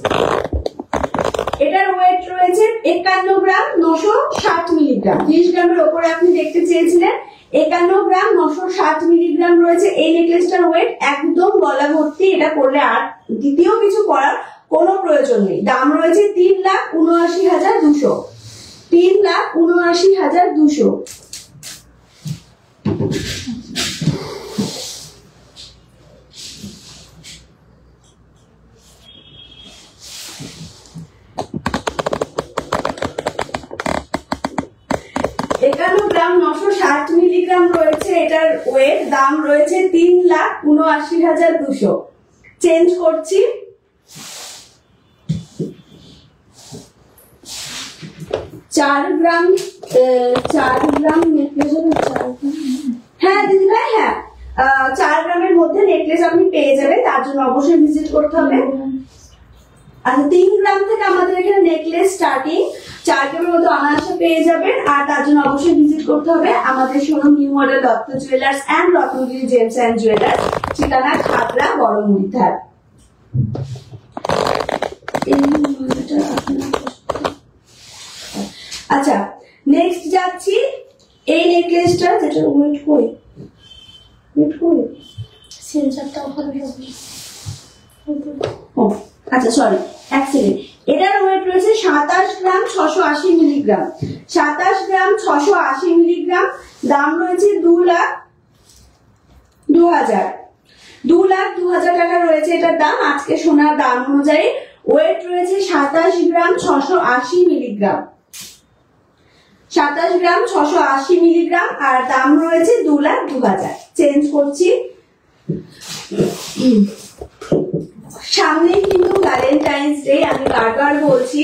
এটার ওয়েট রয়েছে 51 গ্রাম 960 মিলিগ্রাম। 30 গ্রামের উপরে আপনি দেখতে চেয়েছিলেন, 51 গ্রাম 960 মিলিগ্রাম রয়েছে এই নেকলেসটার ওয়েট। একদম গলা ভর্তি, এটা করলে আর দ্বিতীয় কিছু করার কোনো প্রয়োজন নেই। দাম রয়েছে 3,79,200। 3,79,200। গ্রাম 960 মিলিগ্রাম রয়েছে এটার ওয়েট। দাম রয়েছে 3,79,200। চেঞ্জ করছি। চার গ্রাম নেকলেস হবে। হ্যাঁ দিদি ভাই, হ্যাঁ 4 গ্রামের মধ্যে নেকলেস আপনি পেয়ে যাবেন, তার জন্য অবশ্যই ভিজিট করতে হবে। আচ্ছা 3 গ্রাম থেকে আমাদের এখানে নেকলেস স্টার্টিং, 4 গ্রামের মধ্যে অনায়াসে পেয়ে যাবেন, আর তার জন্য অবশ্যই ভিজিট করতে হবে আমাদের showroom new model Dutta jewellers and Ratnagiri gems and jewellers, ঠিকানা খাগড়া বড়মুড়িধার। আচ্ছা নেক্সট যাচ্ছি, এই নেকলেসটা যেটা ওয়েট কই সেন্সারটা ওখানে হবে। ও আচ্ছা সরি, এক সেকেন্ড। এটার ওয়েট রয়েছে 27 গ্রাম 680 মিলিগ্রাম। 27 গ্রাম 680 মিলিগ্রাম। দাম রয়েছে 2,02,000। 2,02,000 টাকা রয়েছে এটার দাম আজকে সোনার দাম অনুযায়ী। ওয়েট রয়েছে 27 গ্রাম 680 মিলিগ্রাম। 27 গ্রাম 680 মিলিগ্রাম, আর দাম রয়েছে 2,02,000। চেঞ্জ করছি। সামনে কিন্তু ভ্যালেন্টাইন্স ডে, আমি বারবার বলছি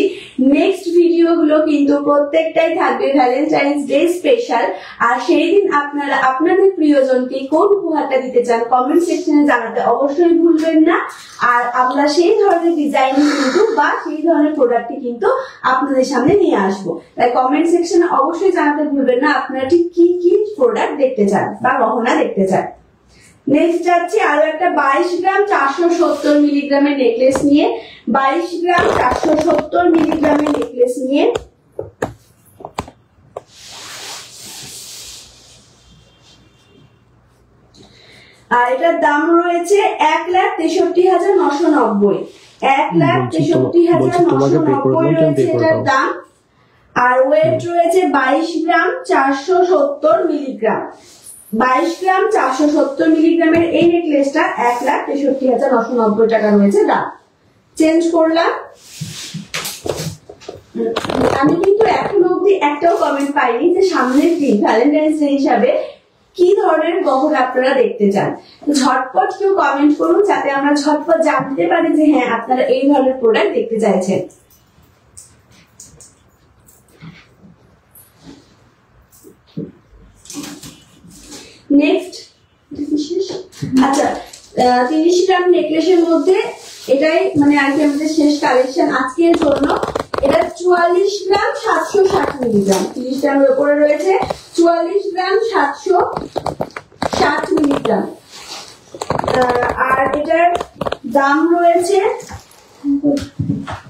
নেক্সট ভিডিও গুলো কিন্তু প্রত্যেকটাই থাকবে ভ্যালেন্টাইন্স ডে স্পেশাল। আর সেই দিন আপনারা আপনাদের প্রিয়জনকে কোন উপহারটা দিতে চান কমেন্ট সেকশনে জানাতে অবশ্যই ভুলবেন না। আর আমরা সেই ধরনের ডিজাইন কিন্তু বা সেই ধরনের প্রোডাক্টটি কিন্তু আপনাদের সামনে নিয়ে আসবো। তাই কমেন্ট সেকশনে অবশ্যই জানাতে ভুলবেন না আপনারা ঠিক কি কি প্রোডাক্ট দেখতে চান বা গহনা দেখতে চান। নেক্সট যাচ্ছি আরো একটা 22 গ্রাম 470 মিলিগ্রামের নেকলেস নিয়ে। 22 গ্রাম 470 মিলিগ্রামের নেকলেস নিয়ে। আর এটার দাম রয়েছে 1,63,990। 1,63,990 রয়েছে এটার দাম। আর ওয়েট রয়েছে 22 গ্রাম 470 মিলিগ্রাম। 22 গ্রাম 470 মিলিগ্রামের এই নেকলেসটা 1,63,990 টাকা রয়েছে দাম। চেঞ্জ করলাম। আমি কিন্তু এখনো অব্দি একটাও কমেন্ট পাইনি যে সামনের দিন ভ্যালেন্টাইন্স ডে হিসাবে কি ধরনের গহনা আপনারা দেখতে চান। ঝটপট কেউ কমেন্ট করুন যাতে আমরা ঝটপট জানতে পারি যে হ্যাঁ আপনারা এই ধরনের প্রোডাক্ট দেখতে চাইছেন। নেক্সট আচ্ছা 30 গ্রাম নেকলেসের মধ্যে এটাই মানে আর কি আমাদের শেষ কালেকশন আজকের জন্য। এটা 44 গ্রাম 760 মিলিগ্রাম। 30 গ্রামের উপরে রয়েছে 44 গ্রাম 760 মিলিগ্রাম। আর এটার দাম রয়েছে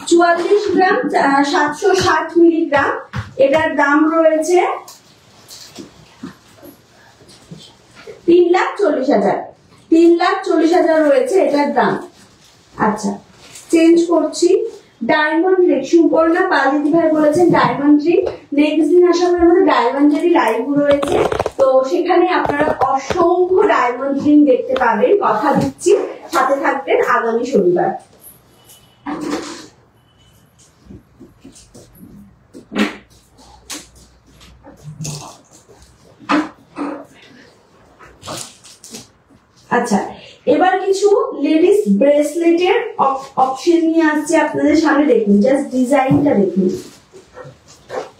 44 গ্রাম 760 মিলিগ্রাম, এটার দাম রয়েছে 3,40,000। 3,40,000 রয়েছে এটার দাম। আচ্ছা, চেঞ্জ করছি। ডায়মন্ড রিং, সুপর্ণা পাল দিদি ভাই বলেছেন ডায়মন্ড রিং। নেক্সট দিন আশা করি আমাদের ডায়মন্ডেরই লাইভ রয়েছে, তো সেখানে আপনারা অসংখ্য ডায়মন্ড রিং দেখতে পাবেন, কথা দিচ্ছি। সাথে থাকবেন আগামী শনিবার। আচ্ছা, এবার কিছু লেডিস ব্রেসলেটের অপশন নিয়ে আসছে আপনাদের সামনে। দেখুন, জাস্ট ডিজাইনটা দেখুন।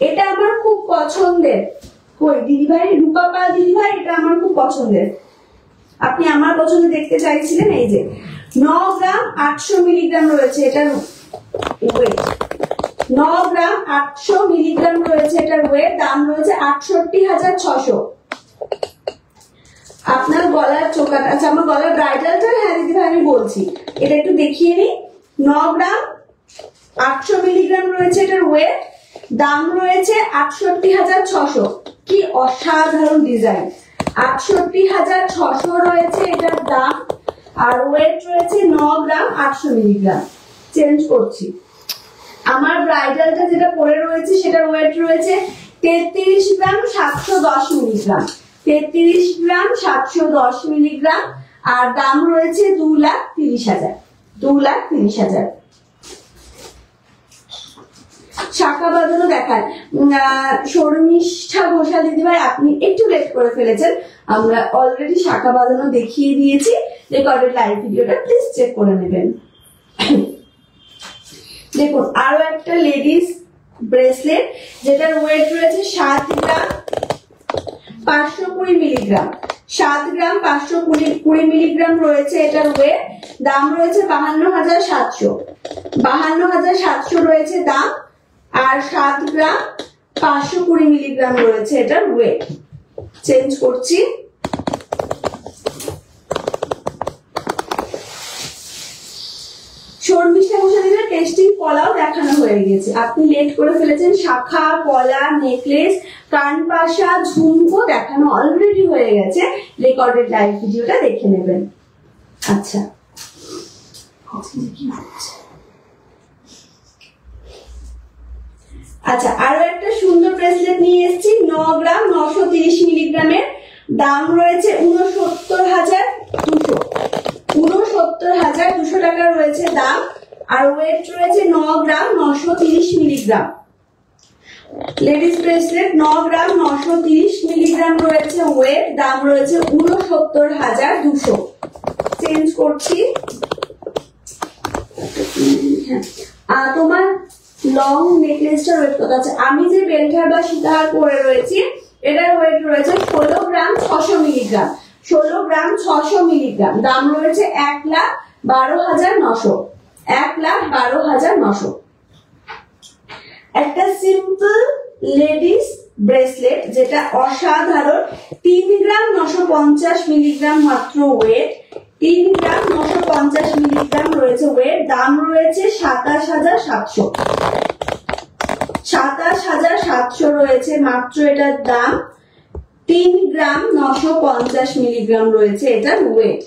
এটা আমার খুব পছন্দের। কই দিদি ভাই, রূপা পাল দিদি ভাই, এটা আমার খুব পছন্দের। আপনি আমার পছন্দে দেখতে চাইছিলেন। এই যে 9 গ্রাম 800 মিলিগ্রাম রয়েছে এটার ওয়েট। 9 গ্রাম 800 মিলিগ্রাম রয়েছে এটার ওয়েট। দাম রয়েছে 68,600। আপনার গলার চোকাটা, আচ্ছা আমার গলার ব্রাইডালটা, হ্যাঁ দিদি ভাই আমি বলছি, এটা একটু দেখিয়ে নিই। 9 গ্রাম 800 মিলিগ্রাম রয়েছে এটার ওয়েট। দাম রয়েছে 68,600। কি অসাধারণ ডিজাইন! 68,600 রয়েছে এটার দাম, আর ওয়েট রয়েছে 9 গ্রাম 800 মিলিগ্রাম। চেঞ্জ করছি। আমার ব্রাইডালটা যেটা পরে রয়েছে সেটার ওয়েট রয়েছে 33 গ্রাম 710 মিলিগ্রাম। 33 গ্রাম 710 মিলিগ্রাম, আর দাম রয়েছে 2,30,000। 2,30,000। শাখা বাঁধানো দেখান। শর্মিষ্ঠা ঘোষাল দিদি ভাই, আপনি একটু লেট করে ফেলেছেন। আমরা অলরেডি শাখা বাঁধানো দেখিয়ে দিয়েছি। রেকর্ডেড লাইভ ভিডিওটা প্লিজ চেক করে নেবেন। দেখুন, আরো একটা লেডিস ব্রেসলেট যেটার ওয়েট রয়েছে 7 গ্রাম 520 মিলিগ্রাম। 7 গ্রাম 520 মিলিগ্রাম রয়েছে এটার ওয়েট। দাম রয়েছে 52,700। 52,700 রয়েছে দাম, আর 7 গ্রাম 520 মিলিগ্রাম রয়েছে এটার ওয়েট। চেঞ্জ করছি। শর্মিষ্ঠা ঘোষালের টেস্টিং কলাও দেখানো হয়ে গেছে। আপনি লেট করে ফেলেছেন। শাখা, কলা, নেকলেস, কানপাশা, ঝুমকো দেখানো অলরেডি হয়ে গেছে। রেকর্ডেড লাইভ ভিডিওটা দেখে নেবেন। আচ্ছা, আচ্ছা আরো একটা সুন্দর ব্রেসলেট নিয়ে এসেছি। 9 গ্রাম 930 মিলিগ্রামের। দাম রয়েছে 69,200। 69,200 টাকা রয়েছে দাম, আর ওয়েট রয়েছে 9 গ্রাম 930 মিলিগ্রাম। লেডিস ব্রেসলেট 9 গ্রাম 930 মিলিগ্রাম রয়েছে ওয়েট। দাম রয়েছে 69,200। চেঞ্জ করছি। তোমার লং নেকলেসটার ওয়েট কত আছে? আমি যে বেলটার বা সীতাহার পরে রয়েছি এটার ওয়েট রয়েছে 16 গ্রাম 600 মিলিগ্রাম। 16 গ্রাম 600 মিলিগ্রাম। দাম রয়েছে 1,12,900। 1,12,900। একটা সিম্পল লেডিস ব্রেসলেট যেটা অসাধারণ। 3 গ্রাম 950 মিলিগ্রাম মাত্র ওয়েট। 3 গ্রাম 950 মিলিগ্রাম রয়েছে ওয়েট। দাম রয়েছে 27,700। 27,700 রয়েছে মাত্র এটার দাম। 3 গ্রাম 950 মিলিগ্রাম রয়েছে এটার ওয়েট।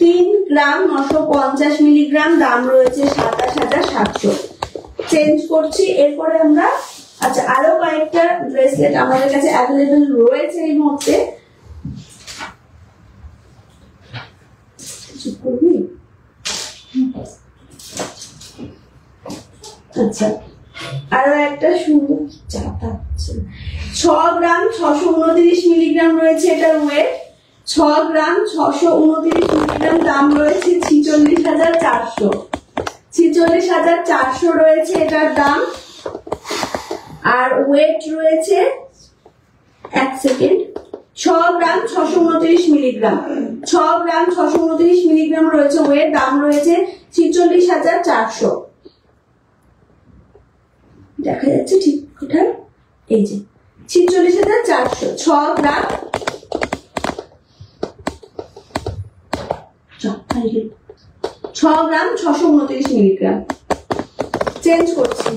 3 গ্রাম 950 মিলিগ্রাম। দাম রয়েছে 27,700। চেঞ্জ করছি। এরপরে আমরা, আচ্ছা আরো কয়েকটা ব্রেসলেট আমাদের কাছে অ্যাভেলেবেল রয়েছে এই মুহূর্তে। আচ্ছা, আরো একটা সুন্দর 6 গ্রাম 629 মিলিগ্রাম রয়েছে এটার ওয়েট। 6 গ্রাম 629 মিলিগ্রাম। দাম রয়েছে 46,400। 46,400 রয়েছে এটার দাম, আর ওয়েট রয়েছে 1 সেকেন্ড 6 গ্রাম 629 মিলিগ্রাম। 6 গ্রাম 629 মিলিগ্রাম রয়েছে ওয়েট। দাম রয়েছে 46,400। দেখা যাচ্ছে ঠিক কোথায়? এই যে 46,400। 6 গ্রাম 6 6 গ্রাম 629 মিলিগ্রাম। চেঞ্জ করছি।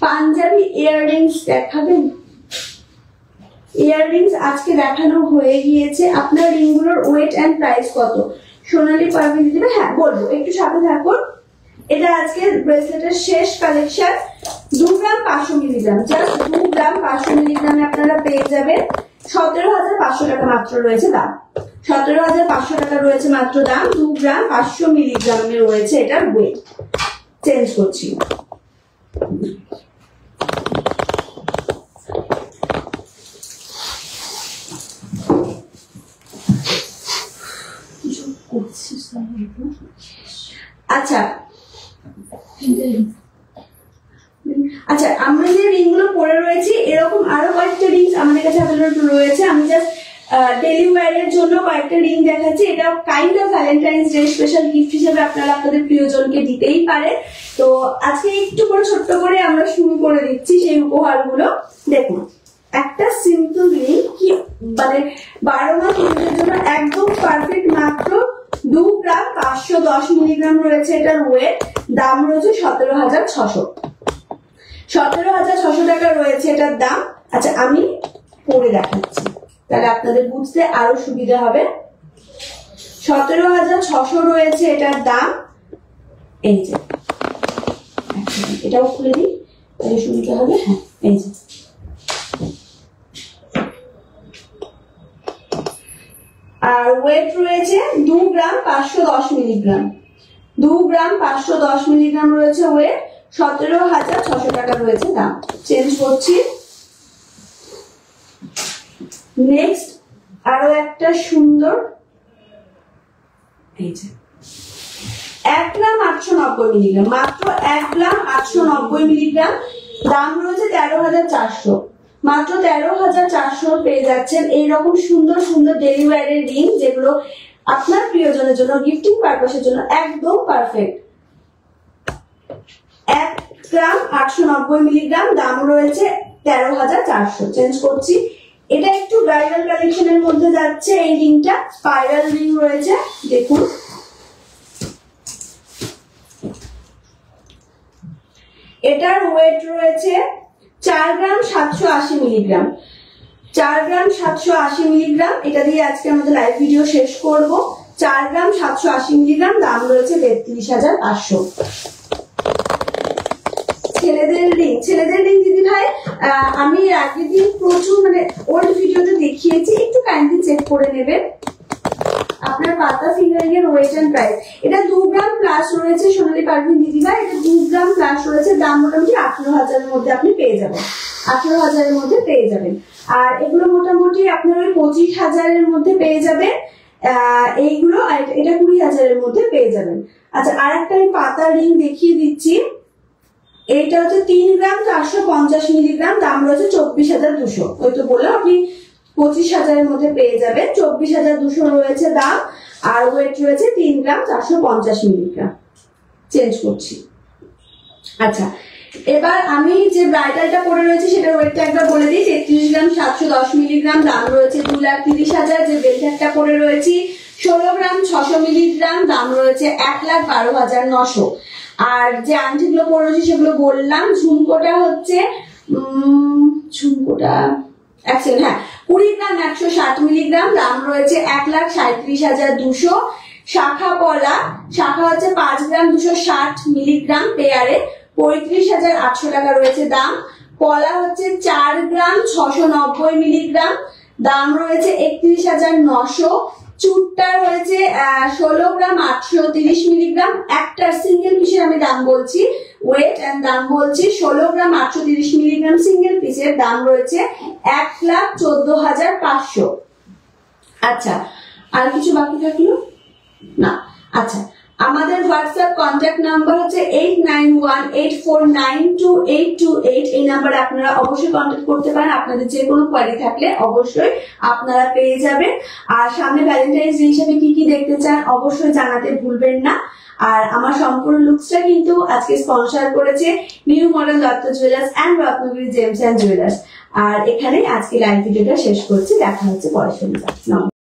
পাঞ্জাবি ইয়াররিংস দেখাবেন? ইয়াররিংস আজকে দেখানো হয়ে গিয়েছে। আপনার রিংগুলোর ওয়েট এন্ড প্রাইস কত? সোনালী পারবেন দিবে? হ্যাঁ বলবো, একটু সাথে থাকুন। এটা আজকে ব্রেসলেটের শেষ কালেকশন। 2 গ্রাম 500 মিলিগ্রাম, জাস্ট 2 গ্রাম 500 মিলিগ্রামে আপনারা পেয়ে যাবেন 17,500 টাকা মাত্র রয়েছে দাম। 17,500 টাকা রয়েছে মাত্র দাম। 2 গ্রাম 500 মিলিগ্রামে রয়েছে এটার ওয়েট। চেঞ্জ করছি। আচ্ছা আচ্ছা, আমরা যে রিং গুলো পরে রয়েছি এরকম আরো কয়েকটা রিং আমাদের কাছে অ্যাভেলেবল রয়েছে। আমি জাস্ট ডেলি ওয়্যারের জন্য কয়েকটা রিং দেখাচ্ছি। এটা kind of Valentine's day special gift হিসেবে আপনারা আপনাদের প্রিয়জনকে দিতেই পারেন। তো আজকে একটু করে ছোট্ট করে আমরা শুরু করে দিচ্ছি সেই উপহারগুলো। দেখুন, একটা সিম্পল রিং কি মানে 12 মাস পুরুষের জন্য একদম পারফেক্ট। মাত্র 2 গ্রাম 510 মিলিগ্রাম রয়েছে এটার ওয়েট। দাম রয়েছে 17,600। 17,600 টাকা রয়েছে এটার দাম। আচ্ছা আমি পরে দেখাচ্ছি, তাহলে আপনাদের বুঝতে আরো সুবিধা হবে। 17,600 রয়েছে এটার দাম। এই যে এটাও খুলে দিই তাহলে সুবিধা হবে। হ্যাঁ এই যে আর ওয়েট রয়েছে 2 গ্রাম 510 মিলিগ্রাম। 2 গ্রাম 510 মিলিগ্রাম রয়েছে ওয়েট। 17,600 টাকা রয়েছে দাম। চেঞ্জ করছি। নেক্সট আরো একটা সুন্দর, এই যে 1 গ্রাম 890 মিলিগ্রাম, মাত্র 1 গ্রাম 890 মিলিগ্রাম। দাম রয়েছে 13,400। মাত্র 13,400 পেয়ে যাচ্ছেন এইরকম সুন্দর সুন্দর ডেলি ওয়্যারের রিং, যেগুলো আপনার প্রিয়জনের জন্য গিফটিং পারপাসের জন্য একদম পারফেক্ট। 1 গ্রাম 890 মিলিগ্রাম, দাম রয়েছে 13,400। চেঞ্জ করছি। এটা একটু ব্রাইডাল কালেকশনের মধ্যে যাচ্ছে এই রিংটা। স্পাইরাল রিং রয়েছে, দেখুন। এটার ওয়েট রয়েছে 4 গ্রাম 780 মিলিগ্রাম। 4 গ্রাম 780 মিলিগ্রাম। এটা দিয়ে আজকে আমাদের লাইভ ভিডিও শেষ করব। 4 গ্রাম 780 মিলিগ্রাম, দাম রয়েছে 33,500। ছেলেদের রিং দিদি ভাই আমি আগের দিন প্রচুর মানে ওল্ড ভিডিওতে দেখিয়েছি, একটু কাইন্ডলি চেক করে নেবেন। আপনার পাতা ফিঙ্গারিং এর ওয়েট এন্ড প্রাইস। এটা 2 গ্রাম প্লাস রয়েছে সোনালী পারভিন দিদি ভাই। এটা 2 গ্রাম প্লাস রয়েছে। দাম মোটামুটি 18,000 এর মধ্যে আপনি পেয়ে যাবেন। 18,000 এর মধ্যে পেয়ে যাবেন। আর এগুলো মোটামুটি আপনার ওই 25,000 এর মধ্যে পেয়ে যাবেন। এইগুলো এটা 20,000 এর মধ্যে পেয়ে যাবেন। আচ্ছা আর একটা আমি পাতা রিং দেখিয়ে দিচ্ছি। এইটা হচ্ছে 3 গ্রাম 450 মিলিগ্রাম। দাম রয়েছে 24,200। ওই তো বললাম আপনি 25,000 এর মধ্যে পেয়ে যাবেন। 24,200 রয়েছে দাম। আর ওয়েট রয়েছে 3 গ্রাম 450 মিলিগ্রাম। চেঞ্জ করছি। আচ্ছা এবার আমি যে ব্রাইডালটা পরে রয়েছে সেটার ওয়েটটা একবার বলে দিই। 33 গ্রাম 710 মিলিগ্রাম। দাম রয়েছে 2,30,000। যে বেলটারটা পরে রয়েছি 16 গ্রাম 600 মিলিগ্রাম। দাম রয়েছে 1,12,900। আর যে আংটিগুলো পরে রয়েছে সেগুলো বললাম। ঝুমকোটা হচ্ছে ঝুমকোটা 20 গ্রাম 160 মিলিগ্রাম। দাম রয়েছে 1,37,200। শাখা পলা শাখা হচ্ছে 5 গ্রাম 260 মিলিগ্রাম পেয়ারে। 35,800 টাকা রয়েছে দাম। পলা হচ্ছে 4 গ্রাম 690 মিলিগ্রাম। দাম রয়েছে 31,900। চুটটা রয়েছে 16 গ্রাম 830 মিলিগ্রাম। একটা সিঙ্গেল পিসের আমি দাম বলছি, ওয়েট এন্ড দাম বলছি। 16 গ্রাম 830 মিলিগ্রাম সিঙ্গেল পিসের দাম রয়েছে 1,14,500। আচ্ছা আর কিছু বাকি থাকলো না? আচ্ছা আমাদের হোয়াটসঅ্যাপ কন্ট্যাক্ট নাম্বার হচ্ছে 8918492828। এই নাম্বারে আপনারা অবশ্যই কন্ট্যাক্ট করতে পারেন। আপনাদের যে কোনো কোয়ারি থাকলে অবশ্যই আপনারা পেয়ে যাবেন। আর সামনে ভ্যালেন্টাইন্স ডে হিসেবে কি কি দেখতে চান অবশ্যই জানাতে ভুলবেন না। আর আমার সম্পূর্ণ লুকসটা কিন্তু আজকে স্পন্সর করেছে new model Dutta jewellers and Ratnagiri gems and jewellers. আর এখানে আজকে লাইভ ভিডিওটা শেষ করছি। দেখা হচ্ছে পরের সপ্তাহে।